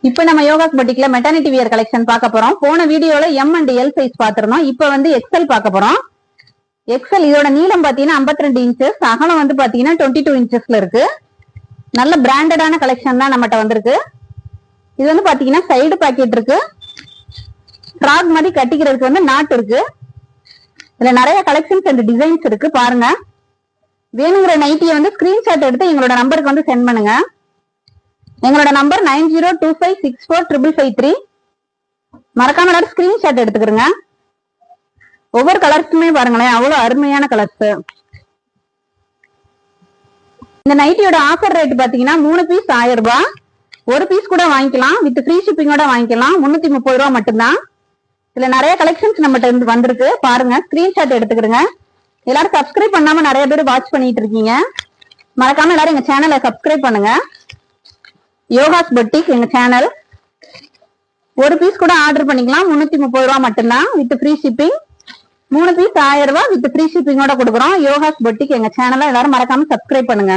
இப்ப நம்ம yogas பொட்டிக்ல maternity wear collection பார்க்க போறோம். போன வீடியோல எம் அண்ட் எல் சைஸ் பாத்துறோம். இப்ப வந்து எக்ஸ்எல் பார்க்க போறோம். எக்ஸ்எல் இதோட நீளம் பாத்தீங்கன்னா 52 இன்ச்சஸ், அகலம் வந்து பாத்தீங்கன்னா 22 இன்ச்சஸ்ல இருக்கு. நல்ல பிராண்டடான கலெக்ஷன் தான் நம்மகிட்ட வந்திருக்கு. இது வந்து பாத்தீங்கன்னா சைடு பாக்கெட் இருக்கு, ஃப்ராக் மாதிரி கட்டிக்கிறதுக்கு வந்து நாட் இருக்கு. இதுல நிறைய கலெக்ஷன்ஸ் அண்ட் டிசைன்ஸ் இருக்கு பாருங்க. வேணுங்கிற நைட்டியை வந்து ஸ்கிரீன்ஷாட் எடுத்து எங்களோட நம்பருக்கு வந்து சென்ட் பண்ணுங்க. எங்களோட நம்பர் 9025645553. மறக்காம எல்லாரும் ஸ்கிரீன்ஷாட் எடுத்துக்கிறங்க. ஒவ்வொரு கலர்ஸுமே பாருங்களேன், அவ்வளவு அருமையான கலர்ஸ். இந்த நைட்டியோட ஆஃபர் ரேட் பாத்தீங்கன்னா 3 பீஸ் 1000 ரூபாய், ஒரு பீஸ் கூட வாங்கிக்கலாம், வித் ஃப்ரீ ஷிப்பிங்கோட வாங்கிக்கலாம். 330 ரூபாய் மட்டும்தான். இதுல நிறைய கலெக்ஷன்ஸ் நம்மகிட்ட இருந்து வந்திருக்கு பாருங்க, ஸ்கிரீன்ஷாட் எடுத்துக்கிறங்க. எல்லாரும் சப்ஸ்கிரைப் பண்ணாம நிறைய பேர் வாட்ச் பண்ணிட்டு இருக்கீங்க. மறக்காம எல்லாரும் எங்க சேனலை சப்ஸ்கிரைப் பண்ணுங்க. யோகாஸ் பொட்டிக் எங்க சேனல். ஒரு பீஸ் கூட ஆர்டர் பண்ணிக்கலாம், 330 ரூபாய் மட்டும்தான், வித் ஃப்ரீ ஷிப்பிங். 3 பீஸ் 1000 ரூபாய் வித் ஃப்ரீ ஷிப்பிங்கோட கொடுக்குறோம். யோகாஸ் பொட்டிக் எங்க சேனலை எல்லாரும் மறக்காம சப்ஸ்கிரைப் பண்ணுங்க.